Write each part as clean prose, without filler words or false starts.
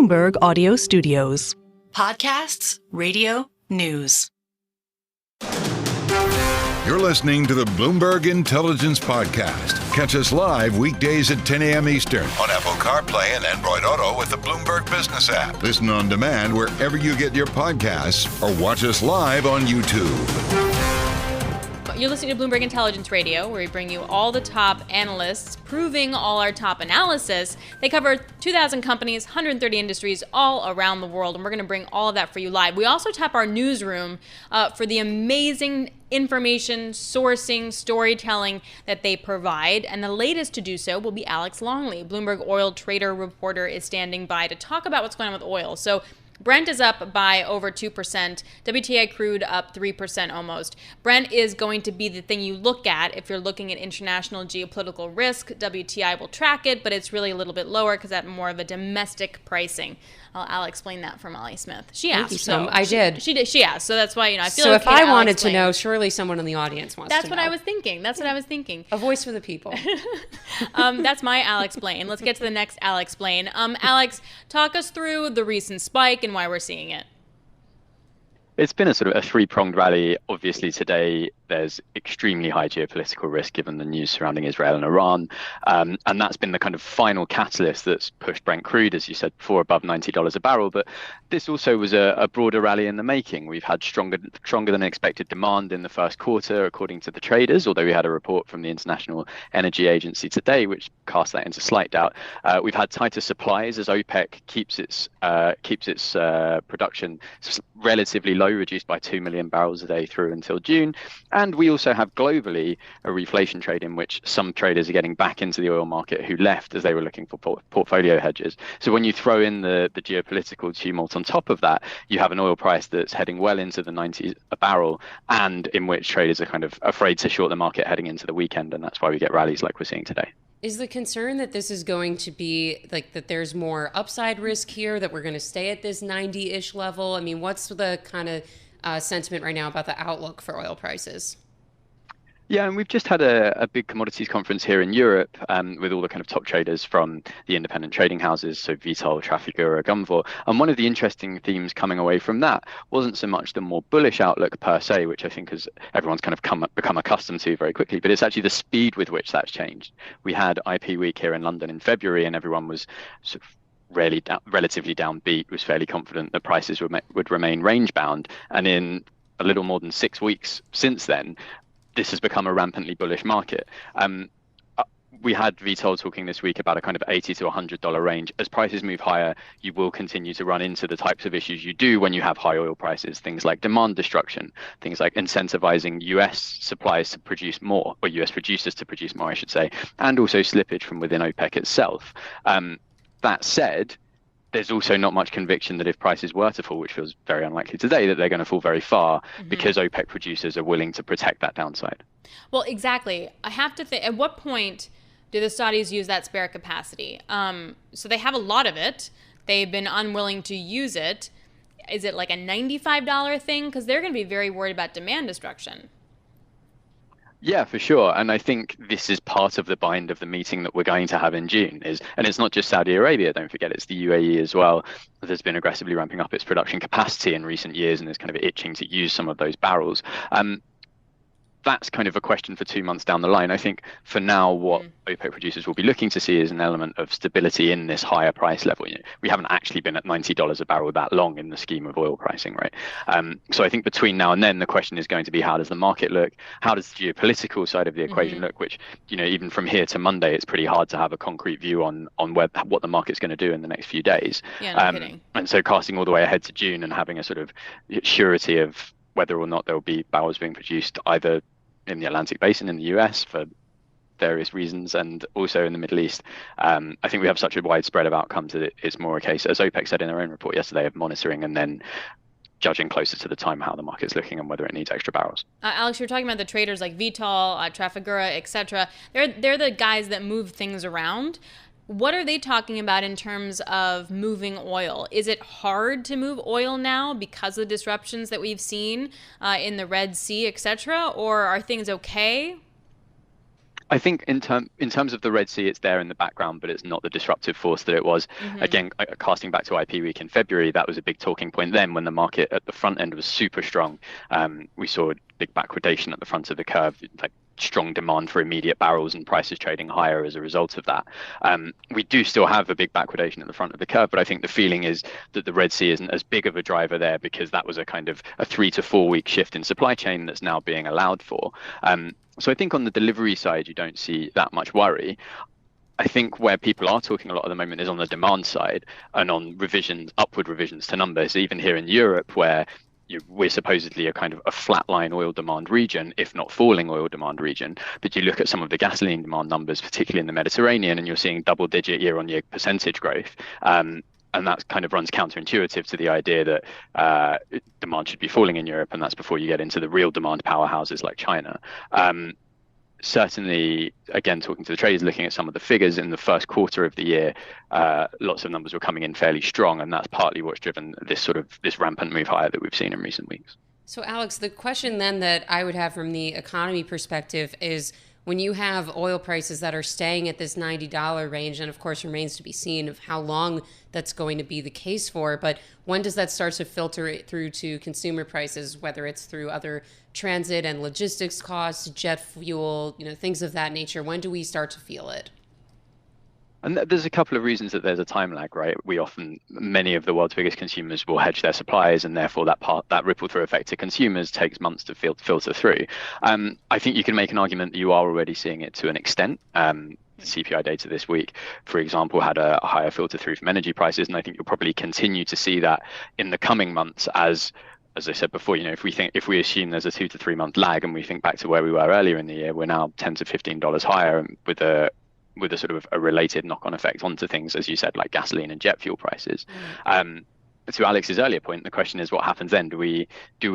Bloomberg Audio Studios. Podcasts, radio, news. You're listening to the Bloomberg Intelligence Podcast. Catch us live weekdays at 10 a.m. Eastern on Apple CarPlay and Android Auto with the Bloomberg Business app. Listen on demand wherever you get your podcasts or watch us live on YouTube. You're listening to Bloomberg Intelligence Radio, where we bring you all the top analysts proving all our top analysis. They cover 2,000 companies, 130 industries all around the world, and we're going to bring all of that for you live. We also tap our newsroom for the amazing information, sourcing, storytelling that they provide. And the latest to do so will be Alix Longley. Bloomberg Oil Trader Reporter is standing by to talk about what's going on with oil. So Brent is up by over 2%. WTI crude up 3% almost. Brent is going to be the thing you look at if you're looking at international geopolitical risk. WTI will track it, but it's really a little bit lower because that's more of a domestic pricing. I'll explain that for Molly Smith. She asked. Thank you so much. I did. She asked. So that's why, I feel so like if I wanted to know, surely someone in the audience wants to know. That's what I was thinking. That's what I was thinking. A voice for the people. That's my Alix Blaine. Let's get to the next Alix Blaine. Alix, talk us through the recent spike and why we're seeing it. It's been a sort of a three-pronged rally. Obviously, today there's extremely high geopolitical risk given the news surrounding Israel and Iran. And that's been the kind of final catalyst that's pushed Brent crude, as you said before, above $90 a barrel. But this also was a broader rally in the making. We've had stronger than expected demand in the first quarter, according to the traders, although we had a report from the International Energy Agency today, which cast that into slight doubt. We've had tighter supplies as OPEC keeps its production relatively low, reduced by 2 million barrels a day through until June. And we also have globally a reflation trade in which some traders are getting back into the oil market who left as they were looking for portfolio hedges. So when you throw in the geopolitical tumult on top of that, you have an oil price that's heading well into the 90s a barrel, and in which traders are kind of afraid to short the market heading into the weekend. And that's why we get rallies like we're seeing today. Is the concern that this is going to be like that there's more upside risk here, that we're going to stay at this 90-ish level? I mean, what's the kind of sentiment right now about the outlook for oil prices? Yeah, and we've just had a big commodities conference here in Europe with all the kind of top traders from the independent trading houses, so Vitol, Trafigura, Gunvor. And one of the interesting themes coming away from that wasn't so much the more bullish outlook per se, which I think has everyone's kind of become accustomed to very quickly, but it's actually the speed with which that's changed. We had IP week here in London in February, and everyone was sort of relatively downbeat, was fairly confident that prices would remain range bound. And in a little more than 6 weeks since then, this has become a rampantly bullish market. We had Vitol talking this week about a kind of $80 to $100 range. As prices move higher, you will continue to run into the types of issues you do when you have high oil prices, things like demand destruction, things like incentivizing US suppliers to produce more, or US producers to produce more, I should say, and also slippage from within OPEC itself. That said, there's also not much conviction that if prices were to fall, which feels very unlikely today, that they're going to fall very far because OPEC producers are willing to protect that downside. Well, exactly. I have to think, at what point do the Saudis use that spare capacity? So they have a lot of it. They've been unwilling to use it. Is it like a $95 thing? Because they're going to be very worried about demand destruction. Yeah, for sure. And I think this is part of the bind of the meeting that we're going to have in June. And it's not just Saudi Arabia, don't forget, it's the UAE as well. That's been aggressively ramping up its production capacity in recent years and is kind of itching to use some of those barrels. That's kind of a question for 2 months down the line. I think for now, what OPEC producers will be looking to see is an element of stability in this higher price level. We haven't actually been at $90 a barrel that long in the scheme of oil pricing, right? So I think between now and then, the question is going to be, how does the market look? How does the geopolitical side of the equation look? Which, even from here to Monday, it's pretty hard to have a concrete view on what the market's going to do in the next few days. Yeah, no kidding. And so casting all the way ahead to June and having a sort of surety of whether or not there will be barrels being produced either in the Atlantic Basin in the US for various reasons, and also in the Middle East. I think we have such a wide spread of outcomes that it's more a case, as OPEC said in their own report yesterday, of monitoring and then judging closer to the time how the market's looking and whether it needs extra barrels. Alix, you're talking about the traders like Vitol, Trafigura, etc. They're the guys that move things around. What are they talking about in terms of moving oil? Is it hard to move oil now because of the disruptions that we've seen in the Red Sea, etc., or are things okay? I think in terms of the Red Sea, it's there in the background, but it's not the disruptive force that it was. Again, casting back to IP week in February, that was a big talking point then when the market at the front end was super strong. We saw a big backwardation at the front of the curve, like strong demand for immediate barrels and prices trading higher as a result of that. We do still have a big backwardation at the front of the curve, but I think the feeling is that the Red Sea isn't as big of a driver there because that was a kind of a 3 to 4 week shift in supply chain that's now being allowed for. So I think on the delivery side, you don't see that much worry. I think where people are talking a lot at the moment is on the demand side and on upward revisions to numbers, even here in Europe, where we're supposedly a kind of a flatline oil demand region, if not falling oil demand region. But you look at some of the gasoline demand numbers, particularly in the Mediterranean, and you're seeing double-digit year-on-year percentage growth. And that kind of runs counterintuitive to the idea that demand should be falling in Europe, and that's before you get into the real demand powerhouses like China. Certainly, again, talking to the traders, looking at some of the figures in the first quarter of the year, lots of numbers were coming in fairly strong, and that's partly what's driven this rampant move higher that we've seen in recent weeks. So, Alix, the question then that I would have from the economy perspective is, when you have oil prices that are staying at this $90 range, and of course remains to be seen of how long that's going to be the case for, but when does that start to filter it through to consumer prices, whether it's through other transit and logistics costs, jet fuel, things of that nature? When do we start to feel it? And there's a couple of reasons that there's a time lag, right? Many of the world's biggest consumers will hedge their supplies, and therefore that ripple through effect to consumers takes months to filter through. I think you can make an argument that you are already seeing it to an extent. The CPI data this week, for example, had a higher filter through from energy prices, and I think you'll probably continue to see that in the coming months as I said before, if we assume there's a 2 to 3 month lag, and we think back to where we were earlier in the year, we're now $10 to $15 higher with a sort of a related knock-on effect onto things, as you said, like gasoline and jet fuel prices. To Alix's earlier point, the question is what happens then? Do we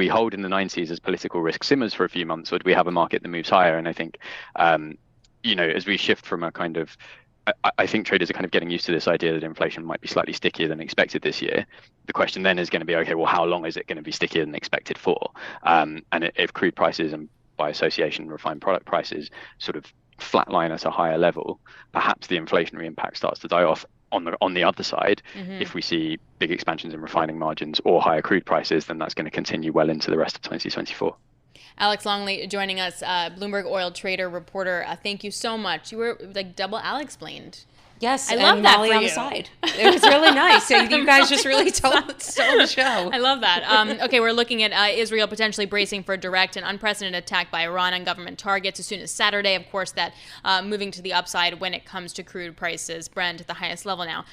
hold in the 90s as political risk simmers for a few months, or do we have a market that moves higher? And I think, as we shift from a kind of, I think traders are kind of getting used to this idea that inflation might be slightly stickier than expected this year. The question then is going to be, okay, well, how long is it going to be stickier than expected for? And if crude prices and by association refined product prices sort of flatline at a higher level, perhaps the inflationary impact starts to die off. On the other side, if we see big expansions in refining margins or higher crude prices, then that's going to continue well into the rest of 2024. Alix Longley joining us, Bloomberg Oil Trader Reporter. Thank you so much. You were like double Alex-plained. Yes, I and love that Molly for on you. The side. It was really nice. So you guys just really stole the show. I love that. Okay, we're looking at Israel potentially bracing for a direct and unprecedented attack by Iran on government targets as soon as Saturday. Of course, that moving to the upside when it comes to crude prices. Brent at the highest level now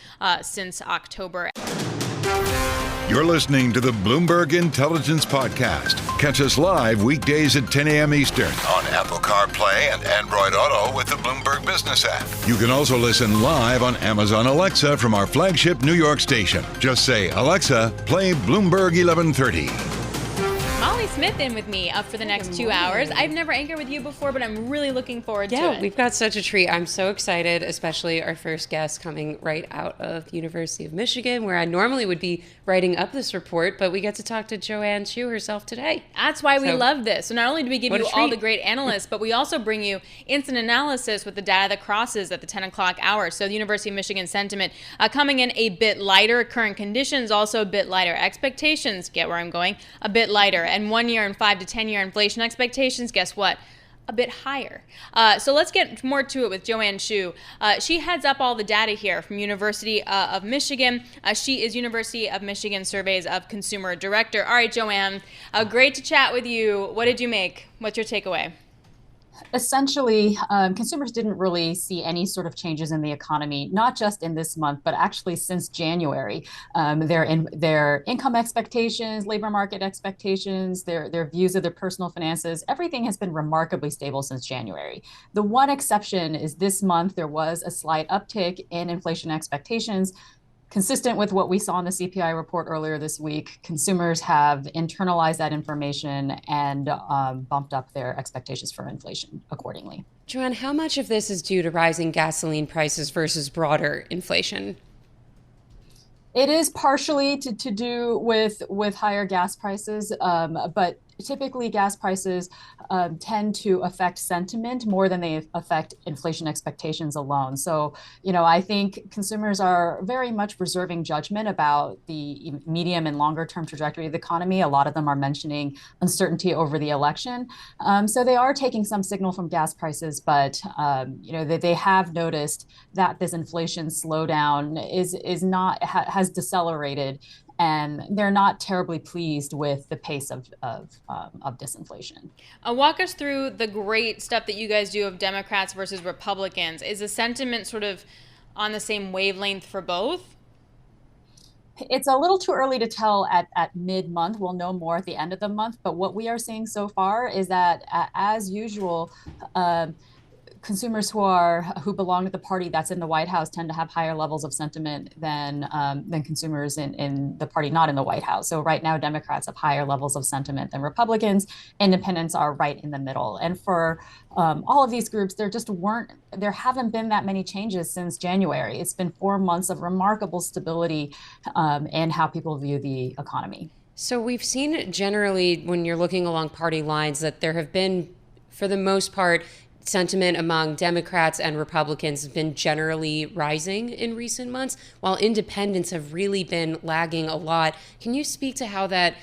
since October. You're listening to the Bloomberg Intelligence Podcast. Catch us live weekdays at 10 a.m. Eastern on Apple CarPlay and Android Auto with the Bloomberg Business app. You can also listen live on Amazon Alexa from our flagship New York station. Just say, Alexa, play Bloomberg 1130. Molly Smith in with me up for the next 2 hours. I've never anchored with you before, but I'm really looking forward to it. Yeah, we've got such a treat. I'm so excited, especially our first guest coming right out of the University of Michigan, where I normally would be writing up this report, but we get to talk to Joanne Hsu herself today. That's why we love this. So not only do we give you all the great analysts, but we also bring you instant analysis with the data that crosses at the 10 o'clock hour. So the University of Michigan sentiment coming in a bit lighter. Current conditions also a bit lighter. Expectations, get where I'm going, a bit lighter. And 1 year and 5 to 10 year inflation expectations, guess what? A bit higher. So let's get more to it with Joanne Hsu. She heads up all the data here from University of Michigan. She is University of Michigan Surveys of Consumer Director. All right, Joanne, great to chat with you. What did you make? What's your takeaway? Essentially, consumers didn't really see any sort of changes in the economy, not just in this month, but actually since January. Their income expectations, labor market expectations, their views of their personal finances, everything has been remarkably stable since January. The one exception is this month, there was a slight uptick in inflation expectations. Consistent with what we saw in the CPI report earlier this week, consumers have internalized that information and bumped up their expectations for inflation accordingly. Joanne, how much of this is due to rising gasoline prices versus broader inflation? It is partially to do with higher gas prices, but typically gas prices tend to affect sentiment more than they affect inflation expectations alone. So, I think consumers are very much reserving judgment about the medium and longer term trajectory of the economy. A lot of them are mentioning uncertainty over the election. So they are taking some signal from gas prices, but they have noticed that this inflation slowdown has decelerated, and they're not terribly pleased with the pace of disinflation. Walk us through the great stuff that you guys do of Democrats versus Republicans. Is the sentiment sort of on the same wavelength for both? It's a little too early to tell at mid-month. We'll know more at the end of the month. But what we are seeing so far is that, as usual, consumers who belong to the party that's in the White House tend to have higher levels of sentiment than consumers in the party not in the White House. So right now, Democrats have higher levels of sentiment than Republicans. Independents are right in the middle. And for all of these groups, there haven't been that many changes since January. It's been 4 months of remarkable stability in how people view the economy. So we've seen generally, when you're looking along party lines, that there have been, for the most part, sentiment among Democrats and Republicans has been generally rising in recent months, while independents have really been lagging a lot. Can you speak to how that,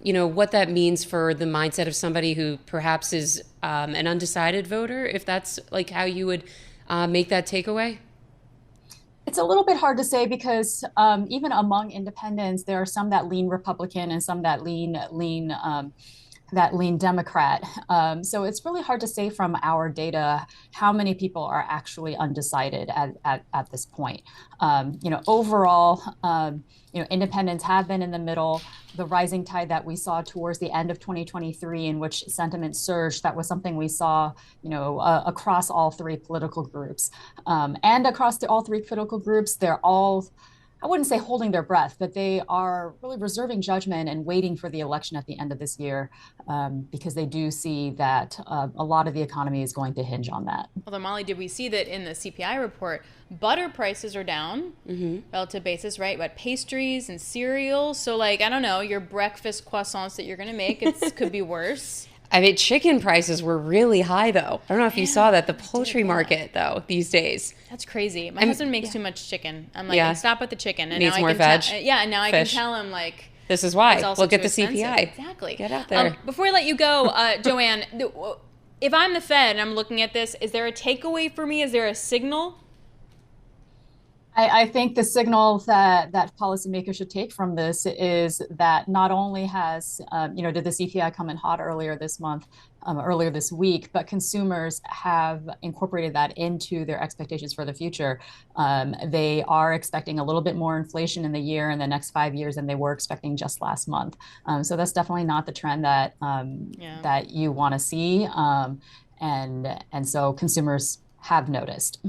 what that means for the mindset of somebody who perhaps is an undecided voter, if that's like how you would make that takeaway? It's a little bit hard to say because even among independents, there are some that lean Republican and some that lean Democrat. So it's really hard to say from our data how many people are actually undecided at this point. Overall, independents have been in the middle. The rising tide that we saw towards the end of 2023, in which sentiment surged, that was something we saw, across all three political groups. And across all three political groups, they're all, I wouldn't say holding their breath, but they are really reserving judgment and waiting for the election at the end of this year because they do see that a lot of the economy is going to hinge on that. Although, Molly, did we see that in the CPI report, butter prices are down relative basis, right? But pastries and cereals. So, I don't know, your breakfast croissants that you're going to make, it could be worse. I mean, chicken prices were really high, though. I don't know if you saw that. The poultry market, though, these days. That's crazy. My husband makes too much chicken. I'm like, stop with the chicken. And needs now more I can veg. and now I can Fish. tell him, this is why. Look at the expensive. CPI. Exactly. Get out there. Before I let you go, Joanne, if I'm the Fed and I'm looking at this, is there a takeaway for me? Is there a signal? I think the signal that policymakers should take from this is that not only has, did the CPI come in hot earlier this week, but consumers have incorporated that into their expectations for the future. They are expecting a little bit more inflation in the next 5 years than they were expecting just last month. So that's definitely not the trend that you want to see. And so consumers have noticed.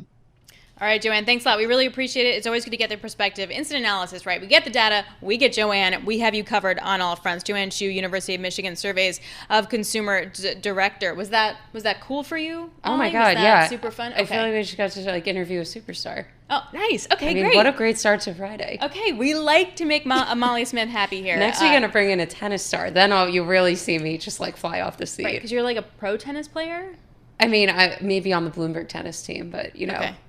All right, Joanne, thanks a lot. We really appreciate it. It's always good to get their perspective. Instant analysis, right? We get the data. We get Joanne. We have you covered on all fronts. Joanne Hsu, University of Michigan Surveys of Consumer Director. Was that cool for you? Oh, my God, yeah. Super fun? Okay. I feel like we just got to interview a superstar. Oh, nice. Okay, great. What a great start to Friday. Okay, we like to make Molly Smith happy here. Next, you're going to bring in a tennis star. Then you'll really see me just fly off the seat. Right, because you're like a pro tennis player? I mean, maybe on the Bloomberg tennis team, but,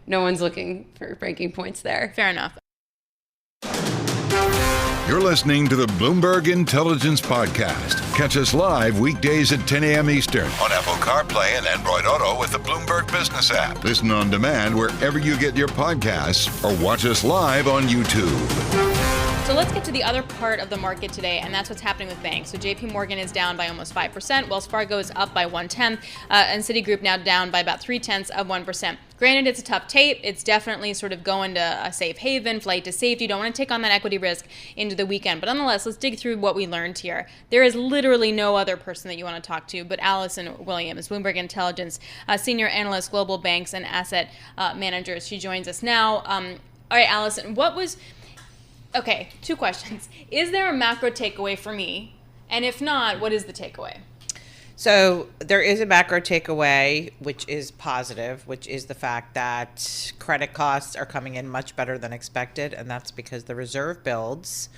No one's looking for breaking points there. Fair enough. You're listening to the Bloomberg Intelligence Podcast. Catch us live weekdays at 10 a.m. Eastern on Apple CarPlay and Android Auto with the Bloomberg Business app. Listen on demand wherever you get your podcasts or watch us live on YouTube. So let's get to the other part of the market today, and that's what's happening with banks. So JP Morgan is down by almost 5%, Wells Fargo is up by 0.1%, and Citigroup now down by about 0.3%. Granted, it's a tough tape. It's definitely sort of going to a safe haven, flight to safety. You don't want to take on that equity risk into the weekend. But nonetheless, let's dig through what we learned here. There is literally no other person that you want to talk to but Alison Williams, Bloomberg Intelligence Senior Analyst, Global Banks and Asset Managers. She joins us now. All right, Alison, okay, two questions. Is there a macro takeaway for me? And if not, what is the takeaway? So there is a macro takeaway, which is positive, which is the fact that credit costs are coming in much better than expected. And that's because the reserve builds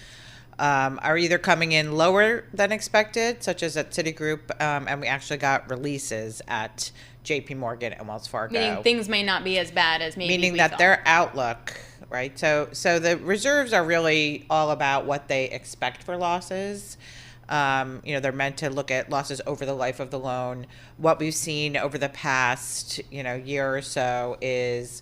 are either coming in lower than expected, such as at Citigroup, and we actually got releases at JP Morgan and Wells Fargo. Meaning things may not be as bad as maybe Meaning we that thought. their outlook, right? So the reserves are really all about what they expect for losses. They're meant to look at losses over the life of the loan. What we've seen over the past, year or so is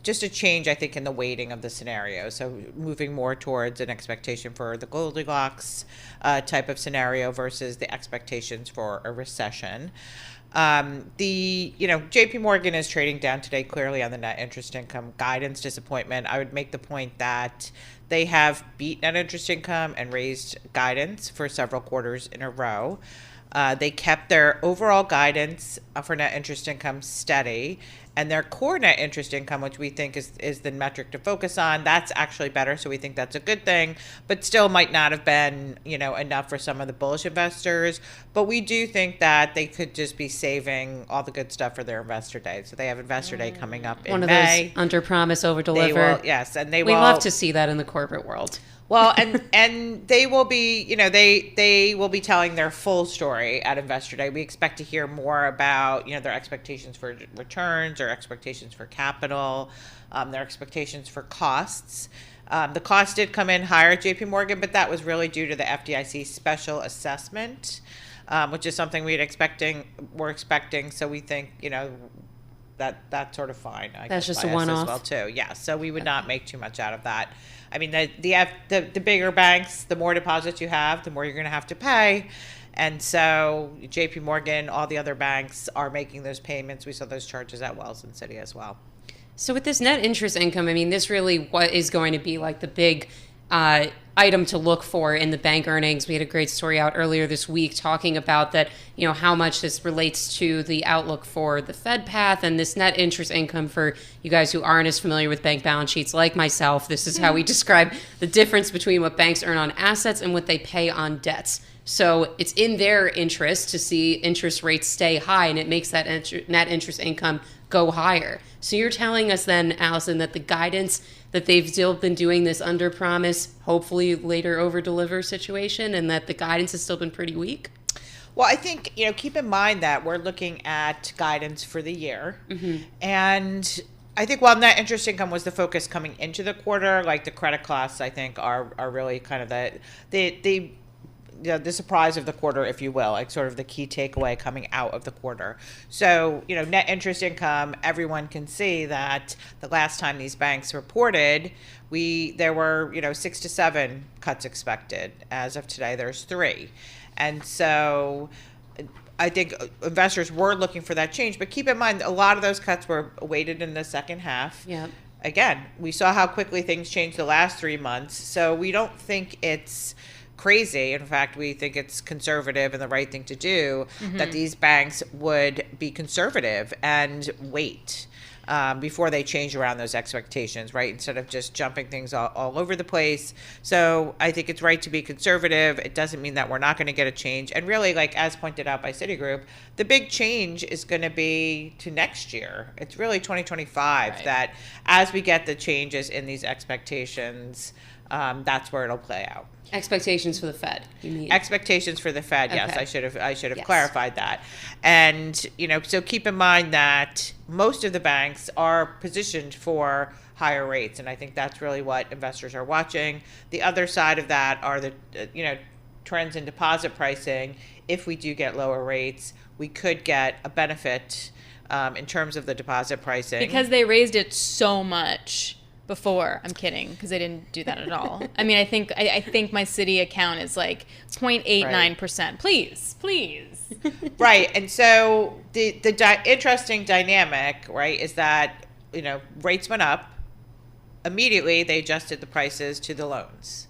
just a change, I think, in the weighting of the scenario. So moving more towards an expectation for the Goldilocks type of scenario versus the expectations for a recession. JP Morgan is trading down today clearly on the net interest income guidance disappointment. I would make the point that they have beat net interest income and raised guidance for several quarters in a row. They kept their overall guidance for net interest income steady, and their core net interest income, which we think is the metric to focus on, that's actually better. So we think that's a good thing, but still might not have been, enough for some of the bullish investors. But we do think that they could just be saving all the good stuff for their investor day. So they have investor day coming up in May. One of those under promise, over deliver. Yes, and we love to see that in the corporate world. Well, and they will be, they will be telling their full story at Investor Day. We expect to hear more about, their expectations for returns, their expectations for capital, their expectations for costs. The cost did come in higher at JP Morgan, but that was really due to the FDIC special assessment, which is something we're expecting. So we think, that's sort of fine. That's just a one-off as well too. Yeah. So we would not make too much out of that. I mean, the bigger banks, the more deposits you have, the more you're going to have to pay. And so JP Morgan, all the other banks are making those payments. We saw those charges at Wells and Citi as well. So with this net interest income, I mean, this really what is going to be like the big item to look for in the bank earnings. We had a great story out earlier this week talking about that, how much this relates to the outlook for the Fed path and this net interest income. For you guys who aren't as familiar with bank balance sheets like myself, this is how we describe the difference between what banks earn on assets and what they pay on debts. So it's in their interest to see interest rates stay high, and it makes that net interest income go higher. So you're telling us then, Alison, that the guidance that they've still been doing this under promise, hopefully later over deliver situation, and that the guidance has still been pretty weak? Well, I think, keep in mind that we're looking at guidance for the year. Mm-hmm. And I think while net interest income was the focus coming into the quarter, like the credit costs, I think are really kind of the surprise of the quarter, if you will, like sort of the key takeaway coming out of the quarter. So, net interest income, everyone can see that the last time these banks reported, there were, 6 to 7 cuts expected. As of today, there's 3. And so I think investors were looking for that change, but keep in mind, a lot of those cuts were weighted in the second half. Yeah. Again, we saw how quickly things changed the last 3 months. So we don't think it's crazy. In fact, we think it's conservative and the right thing to do, that these banks would be conservative and wait before they change around those expectations, right? Instead of just jumping things all over the place. So I think it's right to be conservative. It doesn't mean that we're not going to get a change. And really, like as pointed out by Citigroup, the big change is going to be to next year. It's really 2025 right. That as we get the changes in these expectations, that's where it'll play out. Expectations for the Fed, you mean? Expectations for the Fed, yes. Okay. I should have Yes. clarified that. And, so keep in mind that most of the banks are positioned for higher rates. And I think that's really what investors are watching. The other side of that are the, trends in deposit pricing. If we do get lower rates, we could get a benefit in terms of the deposit pricing. Because they raised it so much before. I'm kidding, because they didn't do that at all. I mean, I think my Citi account is like 0.89%. Please. Right. And so the interesting dynamic, right, is that, rates went up. Immediately, they adjusted the prices to the loans.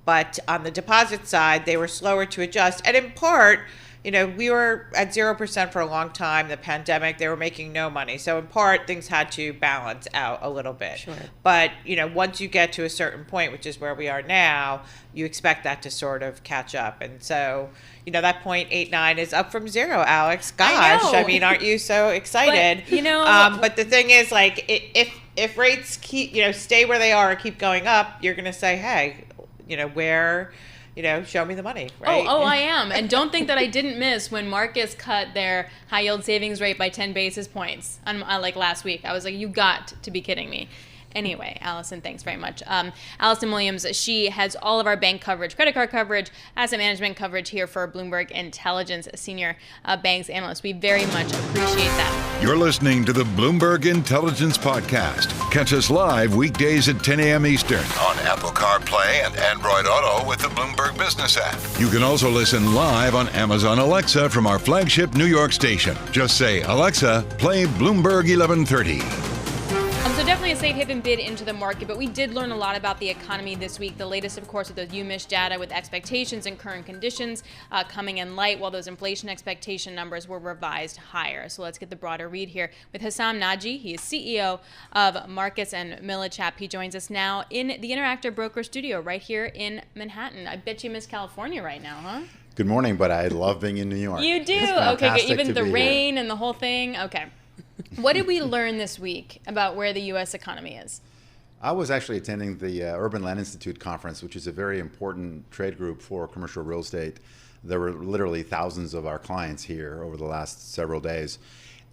But on the deposit side, they were slower to adjust. And in part, we were at 0% for a long time. The pandemic, they were making no money. So in part, things had to balance out a little bit. Sure. But, once you get to a certain point, which is where we are now, you expect that to sort of catch up. And so, that 0.89 is up from 0, Alix. Gosh, I mean, aren't you so excited? But, but the thing is, like, if rates keep, stay where they are or keep going up, you're going to say, hey, where, show me the money, right? Oh, I am. And don't think that I didn't miss when Marcus cut their high yield savings rate by 10 basis points on like last week. I was like, you got to be kidding me. Anyway, Alison, thanks very much. Alison Williams, she heads all of our bank coverage, credit card coverage, asset management coverage here for Bloomberg Intelligence Senior Banks Analyst. We very much appreciate that. You're listening to the Bloomberg Intelligence Podcast. Catch us live weekdays at 10 a.m. Eastern on Apple CarPlay and Android Auto with the Bloomberg Business app. You can also listen live on Amazon Alexa from our flagship New York station. Just say, Alexa, play Bloomberg 1130. So definitely a safe haven bid into the market, but we did learn a lot about the economy this week. The latest, of course, with the UMISH data with expectations and current conditions coming in light, while those inflation expectation numbers were revised higher. So let's get the broader read here with Hessam Nadji. He is CEO of Marcus and Millichap. He joins us now in the Interactive Broker Studio right here in Manhattan. I bet you miss California right now, huh? Good morning, but I love being in New York. You do? Okay, even the rain and the whole thing? Okay. What did we learn this week about where the U.S. economy is? I was actually attending the Urban Land Institute conference, which is a very important trade group for commercial real estate. There were literally thousands of our clients here over the last several days.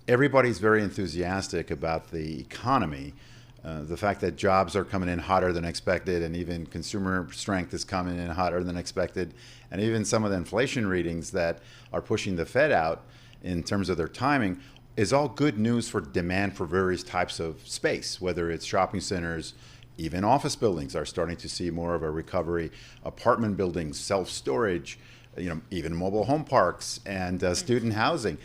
Everybody's very enthusiastic about the economy, the fact that jobs are coming in hotter than expected, and even consumer strength is coming in hotter than expected, and even some of the inflation readings that are pushing the Fed out in terms of their timing is all good news for demand for various types of space, whether it's shopping centers, even office buildings are starting to see more of a recovery, apartment buildings, self-storage, even mobile home parks and student housing.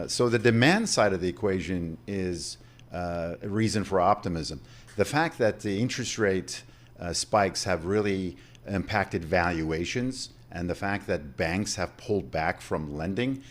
So the demand side of the equation is a reason for optimism. The fact that the interest rate spikes have really impacted valuations, and the fact that banks have pulled back from lending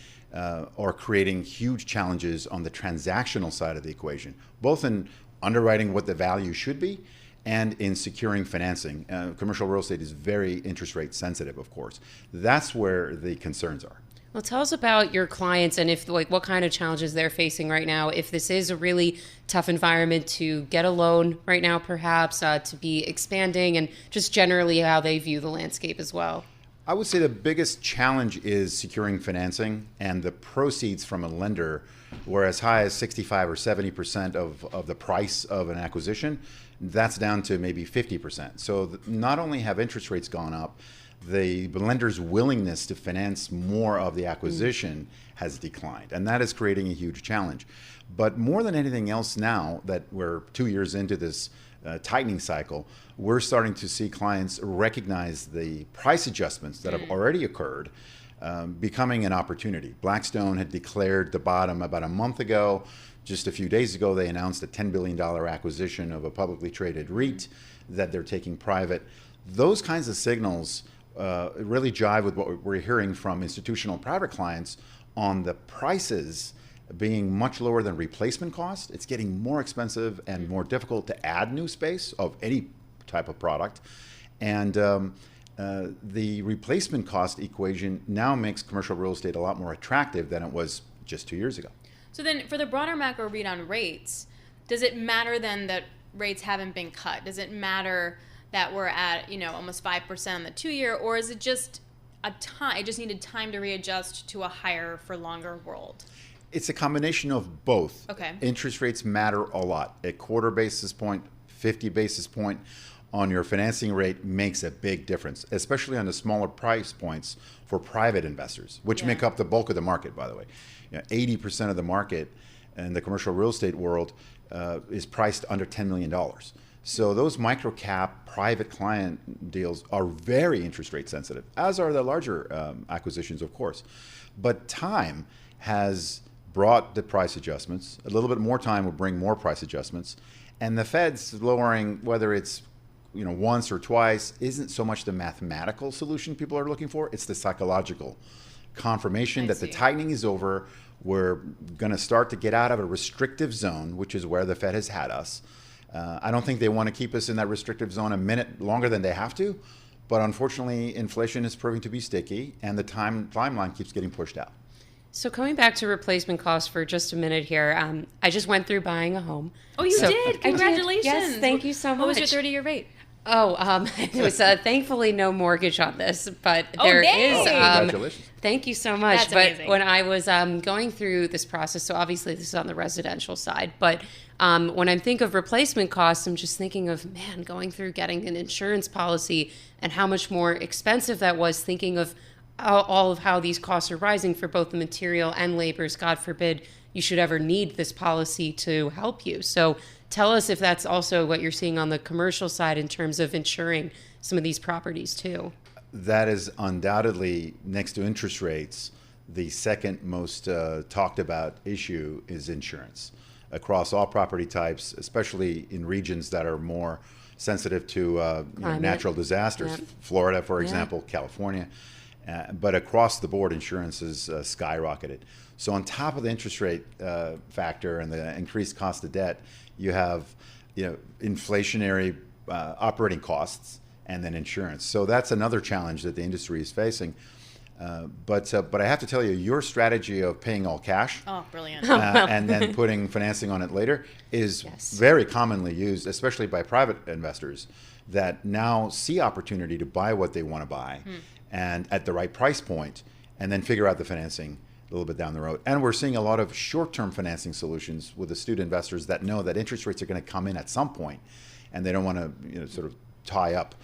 are creating huge challenges on the transactional side of the equation, both in underwriting what the value should be and in securing financing. Commercial real estate is very interest rate sensitive, of course. That's where the concerns are. Well, tell us about your clients and what kind of challenges they're facing right now. If this is a really tough environment to get a loan right now, perhaps to be expanding, and just generally how they view the landscape as well. I would say the biggest challenge is securing financing, and the proceeds from a lender were as high as 65 or 70% of the price of an acquisition. That's down to maybe 50%. So not only have interest rates gone up, the lender's willingness to finance more of the acquisition has declined, and that is creating a huge challenge. But more than anything else, now that we're 2 years into this tightening cycle, we're starting to see clients recognize the price adjustments that have already occurred becoming an opportunity. Blackstone had declared the bottom about a month ago. Just a few days ago, they announced a $10 billion acquisition of a publicly traded REIT that they're taking private. Those kinds of signals really jive with what we're hearing from institutional private clients on the prices being much lower than replacement cost. It's getting more expensive and more difficult to add new space of any type of product. And the replacement cost equation now makes commercial real estate a lot more attractive than it was just 2 years ago. So then for the broader macro read on rates, does it matter then that rates haven't been cut? Does it matter that we're at, almost 5% on the 2-year, or is it just it just needed time to readjust to a higher for longer world? It's a combination of both. Okay. Interest rates matter a lot. A quarter basis point, 50 basis point on your financing rate makes a big difference, especially on the smaller price points for private investors, which make up the bulk of the market, by the way. 80% of the market in the commercial real estate world is priced under $10 million. So those micro cap private client deals are very interest rate sensitive, as are the larger acquisitions, of course. But time has brought the price adjustments. A little bit more time will bring more price adjustments. And the Fed's lowering, whether it's once or twice, isn't so much the mathematical solution people are looking for. It's the psychological confirmation that the tightening is over. We're going to start to get out of a restrictive zone, which is where the Fed has had us. I don't think they want to keep us in that restrictive zone a minute longer than they have to. But unfortunately, inflation is proving to be sticky, and the timeline keeps getting pushed out. So coming back to replacement costs for just a minute here, I just went through buying a home. Oh, you did? Congratulations. Yes, thank you so much. What was your 30-year rate? There was thankfully no mortgage on this, but Oh, there dang. is. Congratulations. Thank you so much. That's but amazing. when I was going through this process, so obviously this is on the residential side, but when I think of replacement costs, I'm just thinking of, man, going through getting an insurance policy and how much more expensive that was, thinking of all of how these costs are rising for both the material and labors. God forbid you should ever need this policy to help you. So tell us if that's also what you're seeing on the commercial side in terms of insuring some of these properties too. That is undoubtedly, next to interest rates, the second most talked about issue is insurance across all property types, especially in regions that are more sensitive to natural disasters. Yep. Florida, for example, California. But across the board, insurance is skyrocketed. So on top of the interest rate factor and the increased cost of debt, you have inflationary operating costs and then insurance. So that's another challenge that the industry is facing. But I have to tell you, your strategy of paying all cash Brilliant. and then putting financing on it later is very commonly used, especially by private investors that now see opportunity to buy what they want to buy and at the right price point, and then figure out the financing a little bit down the road. And we're seeing a lot of short-term financing solutions with astute investors that know that interest rates are going to come in at some point, and they don't want to sort of tie up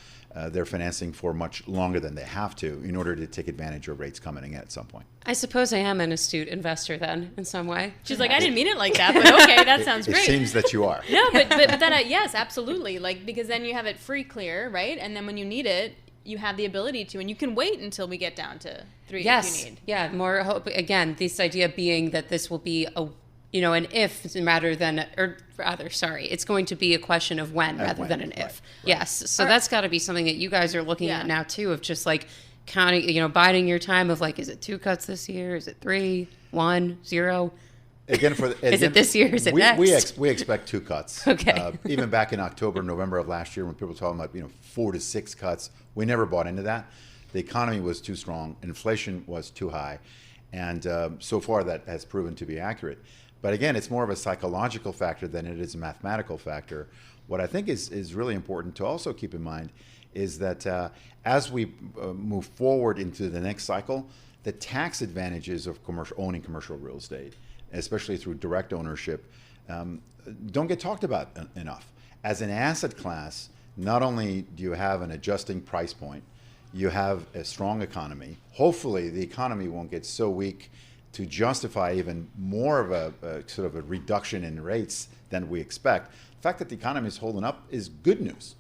their financing for much longer than they have to in order to take advantage of rates coming in at some point. I suppose I am an astute investor then, in some way. She's like, I didn't mean it like that, but okay, that sounds great. It seems that you are. No, but then yes, absolutely. Like, because then you have it free clear, right? And then when you need it, you have the ability to, and you can wait until we get down to 3 if you need. Yeah, more hope. Again, this idea being that this will be an if rather than, or rather, sorry, it's going to be a question of when rather than an if. Right. Yes, so that's got to be something that you guys are looking at now too, of just like counting, biding your time of like, is it 2 cuts this year? Is it 3, 1, 0? Again, is it this year? Is it next? We expect 2 cuts. Okay. Even back in October, November of last year, when people were talking about 4 to 6 cuts, we never bought into that. The economy was too strong, inflation was too high, and so far that has proven to be accurate. But again, it's more of a psychological factor than it is a mathematical factor. What I think is really important to also keep in mind is that as we move forward into the next cycle, the tax advantages of owning commercial real estate, especially through direct ownership, don't get talked about enough. As an asset class, not only do you have an adjusting price point, you have a strong economy. Hopefully the economy won't get so weak to justify even more of a sort of a reduction in rates than we expect. The fact that the economy is holding up is good news.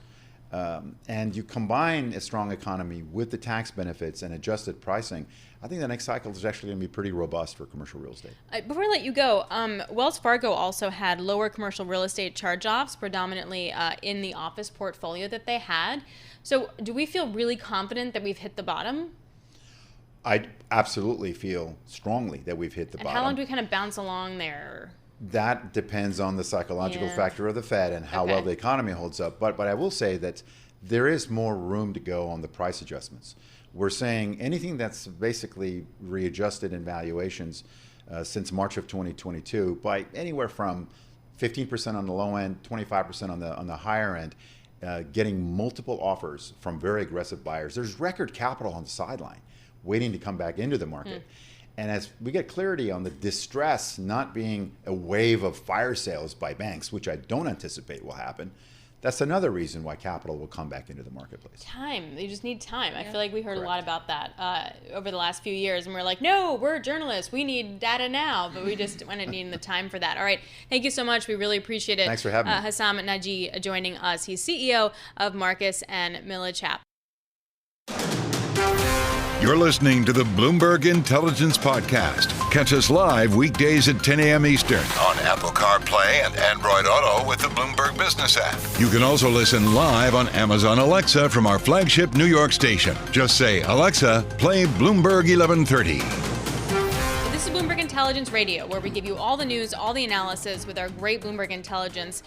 And you combine a strong economy with the tax benefits and adjusted pricing, I think the next cycle is actually going to be pretty robust for commercial real estate. Before I let you go, Wells Fargo also had lower commercial real estate charge-offs, predominantly in the office portfolio that they had. So do we feel really confident that we've hit the bottom? I absolutely feel strongly that we've hit the bottom. And how long do we kind of bounce along there? That depends on the psychological factor of the Fed and how well the economy holds up. But I will say that there is more room to go on the price adjustments. We're saying anything that's basically readjusted in valuations since March of 2022 by anywhere from 15% on the low end, 25% on the higher end, getting multiple offers from very aggressive buyers. There's record capital on the sideline waiting to come back into the market. And as we get clarity on the distress not being a wave of fire sales by banks, which I don't anticipate will happen, that's another reason why capital will come back into the marketplace. Time. You just need time. I feel like we heard a lot about that over the last few years. And we're like, no, we're journalists. We need data now. But we just ended up needing the time for that. All right. Thank you so much. We really appreciate it. Thanks for having me. Hessam Nadji joining us. He's CEO of Marcus and Millichap. You're listening to the Bloomberg Intelligence Podcast. Catch us live weekdays at 10 a.m. Eastern on Apple CarPlay and Android Auto with the Bloomberg Business app. You can also listen live on Amazon Alexa from our flagship New York station. Just say, Alexa, play Bloomberg 1130. This is Bloomberg Intelligence Intelligence Radio, where we give you all the news, all the analysis with our great Bloomberg Intelligence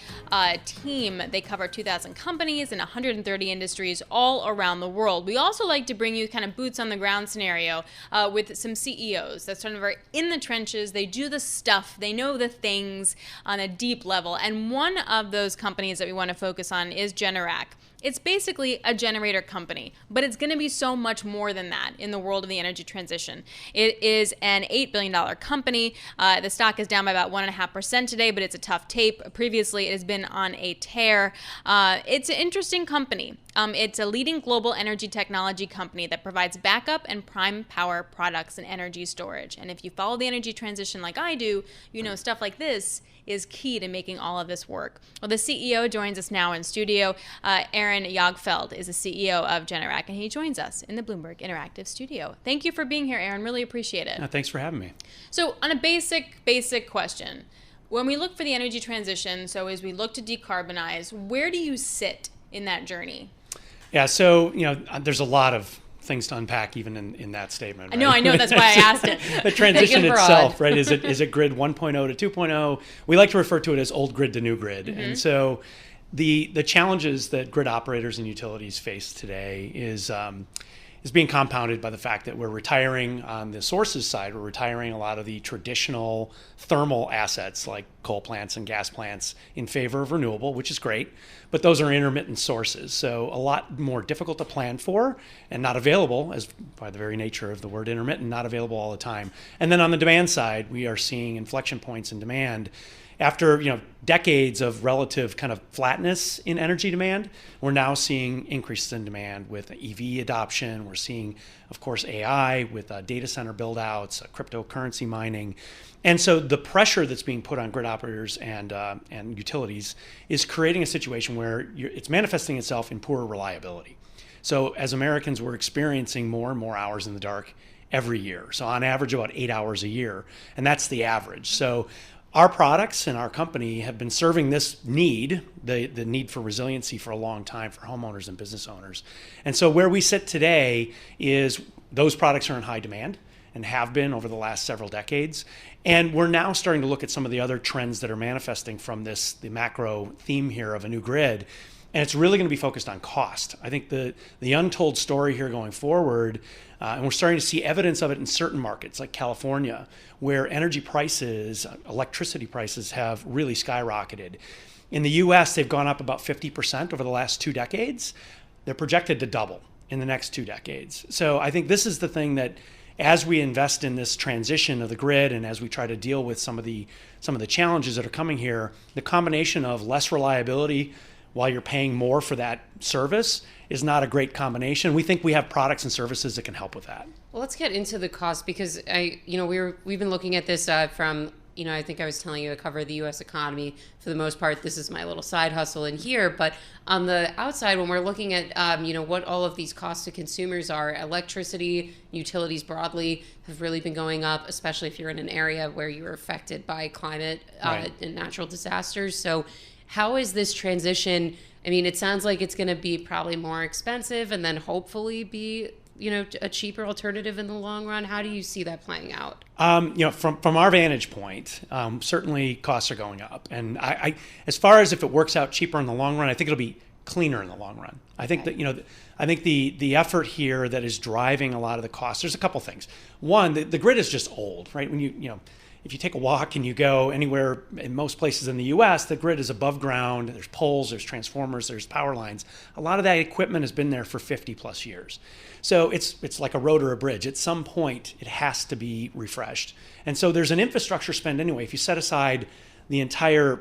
team. They cover 2,000 companies and 130 industries all around the world. We also like to bring you kind of boots on the ground scenario with some CEOs that sort of are in the trenches. They do the stuff. They know the things on a deep level. And one of those companies that we want to focus on is Generac. It's basically a generator company, but it's going to be so much more than that in the world of the energy transition. It is an $8 billion company. The stock is down by about 1.5% today, but it's a tough tape. Previously, it has been on a tear. It's an interesting company. It's a leading global energy technology company that provides backup and prime power products and energy storage. And if you follow the energy transition like I do, you know stuff like this is key to making all of this work. Well, the CEO joins us now in studio. Aaron Jagdfeld is the CEO of Generac, and he joins us in the Bloomberg Interactive studio. Thank you for being here, Aaron. Really appreciate it. Thanks for having me. So on a basic question, when we look for the energy transition, so as we look to decarbonize, where do you sit in that journey? Yeah, so there's a lot of things to unpack even in that statement. Right? I know. That's why I asked it. The transition itself, right? Is it grid 1.0 to 2.0? We like to refer to it as old grid to new grid. Mm-hmm. And so the challenges that grid operators and utilities face today is being compounded by the fact that we're retiring on the sources side. We're retiring a lot of the traditional thermal assets like coal plants and gas plants in favor of renewable, which is great, but those are intermittent sources. So a lot more difficult to plan for and not available, as by the very nature of the word intermittent, not available all the time. And then on the demand side, we are seeing inflection points in demand. After decades of relative kind of flatness in energy demand, we're now seeing increases in demand with EV adoption. We're seeing, of course, AI with data center build-outs, cryptocurrency mining. And so the pressure that's being put on grid operators and utilities is creating a situation where it's manifesting itself in poorer reliability. So as Americans, we're experiencing more and more hours in the dark every year. So on average, about 8 hours a year. And that's the average. So our products and our company have been serving this need, the need for resiliency, for a long time for homeowners and business owners. And so where we sit today is those products are in high demand and have been over the last several decades. And we're now starting to look at some of the other trends that are manifesting from the macro theme here of a new grid. And it's really going to be focused on cost. I think the untold story here going forward, and we're starting to see evidence of it in certain markets like California, where energy prices, electricity prices have really skyrocketed. In the US, they've gone up about 50% over the last 2 decades. They're projected to double in the next 2 decades. So I think this is the thing that as we invest in this transition of the grid and as we try to deal with some of the challenges that are coming here, the combination of less reliability while you're paying more for that service is not a great combination. We think we have products and services that can help with that. Well, let's get into the cost because we've been looking at this from I think I was telling you I cover the U.S. economy for the most part. This is my little side hustle in here. But on the outside, when we're looking at, what all of these costs to consumers are, electricity, utilities broadly have really been going up, especially if you're in an area where you're affected by climate and natural disasters. So how is this transition? I mean, it sounds like it's going to be probably more expensive and then hopefully be a cheaper alternative in the long run. How do you see that playing out? From our vantage point, certainly costs are going up. And I as far as if it works out cheaper in the long run, I think it'll be cleaner in the long run. I think that, I think the effort here that is driving a lot of the costs, there's a couple things. One, the grid is just old, right? When if you take a walk and you go anywhere in most places in the US, the grid is above ground. There's poles, there's transformers, there's power lines. A lot of that equipment has been there for 50 plus years. So it's like a road or a bridge. At some point, it has to be refreshed. And so there's an infrastructure spend anyway. If you set aside the entire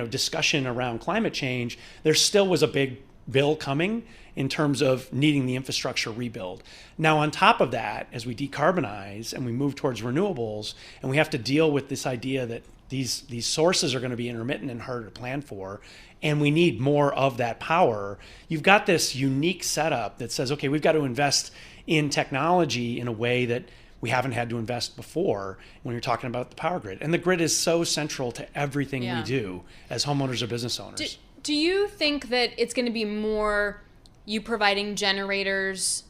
discussion around climate change, there still was a big bill coming in terms of needing the infrastructure rebuild. Now, on top of that, as we decarbonize and we move towards renewables, and we have to deal with this idea that these sources are going to be intermittent and harder to plan for, and we need more of that power, you've got this unique setup that says, okay, we've got to invest in technology in a way that we haven't had to invest before when you're talking about the power grid. And the grid is so central to everything we do as homeowners or business owners. Do you think that it's going to be more you providing generators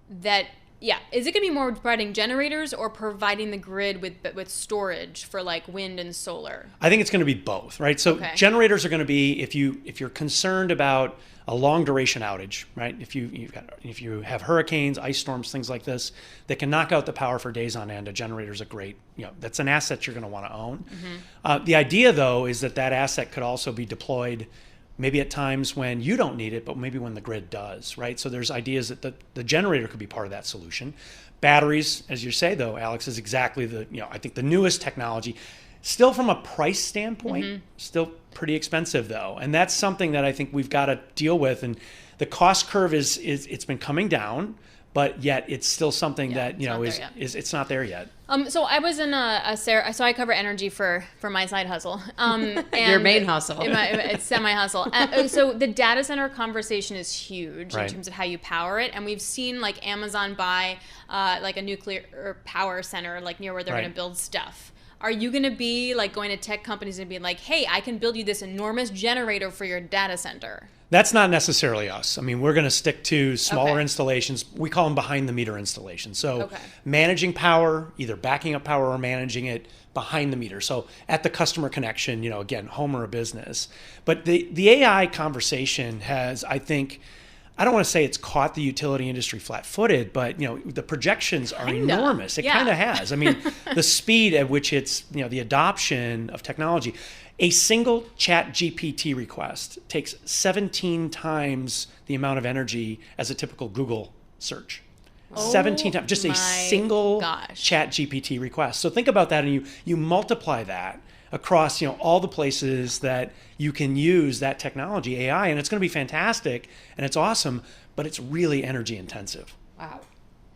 that Yeah, is it going to be more providing generators or providing the grid with storage for like wind and solar? I think it's going to be both, right? So generators are going to be if you're concerned about a long duration outage, right? If you have hurricanes, ice storms, things like this that can knock out the power for days on end, a generator is a great, that's an asset you're going to want to own. The idea though is that asset could also be deployed maybe at times when you don't need it, but maybe when the grid does, right? So there's ideas that the generator could be part of that solution. Batteries, as you say though, Alix, is exactly I think the newest technology. Still from a price standpoint, still pretty expensive though. And that's something that I think we've got to deal with. And the cost curve it's been coming down, but yet it's still something that, it's not there yet. So I was in so I cover energy for my side hustle. And your main hustle. It's semi-hustle. So the data center conversation is huge in terms of how you power it. And we've seen like Amazon buy like a nuclear power center like near where they're going to build stuff. Are you going to be like going to tech companies and being like, hey, I can build you this enormous generator for your data center? That's not necessarily us. I mean, we're going to stick to smaller installations. We call them behind the meter installations. So managing power, either backing up power or managing it behind the meter. So at the customer connection, again, home or a business. But the AI conversation has, I think, I don't want to say it's caught the utility industry flat-footed, but the projections are enormous. It kind of has. I mean, the speed at which it's the adoption of technology. A single ChatGPT request takes 17 times the amount of energy as a typical Google search. 17 times, just a single ChatGPT request. So think about that, and you multiply that across all the places that you can use that technology, AI, and it's going to be fantastic and it's awesome, but it's really energy intensive. Wow.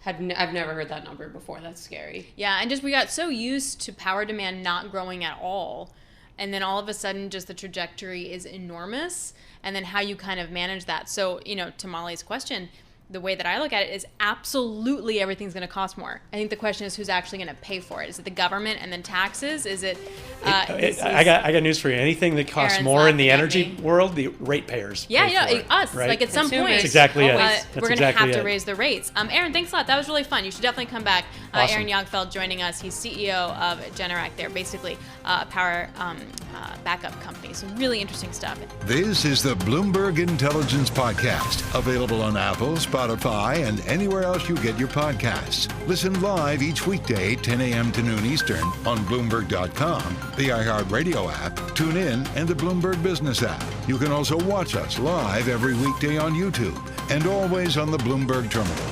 I've never heard that number before. That's scary. Yeah, and we got so used to power demand not growing at all, and then all of a sudden just the trajectory is enormous, and then how you kind of manage that. So, to Molly's question, the way that I look at it is absolutely everything's going to cost more. I think the question is who's actually going to pay for it. Is it the government and then taxes? Is it? I got news for you. Anything that costs more in the energy world, the ratepayers. Yeah, us. Right? Like at some point, that's exactly it. We're going to have to raise the rates. Aaron, thanks a lot. That was really fun. You should definitely come back. Awesome. Aaron Jagdfeld joining us. He's CEO of Generac. They're basically a power backup company. So really interesting stuff. This is the Bloomberg Intelligence Podcast, available on Apple, Spotify, and anywhere else you get your podcasts. Listen live each weekday, 10 a.m. to noon Eastern on Bloomberg.com, the iHeartRadio app, TuneIn, and the Bloomberg Business app. You can also watch us live every weekday on YouTube and always on the Bloomberg Terminal.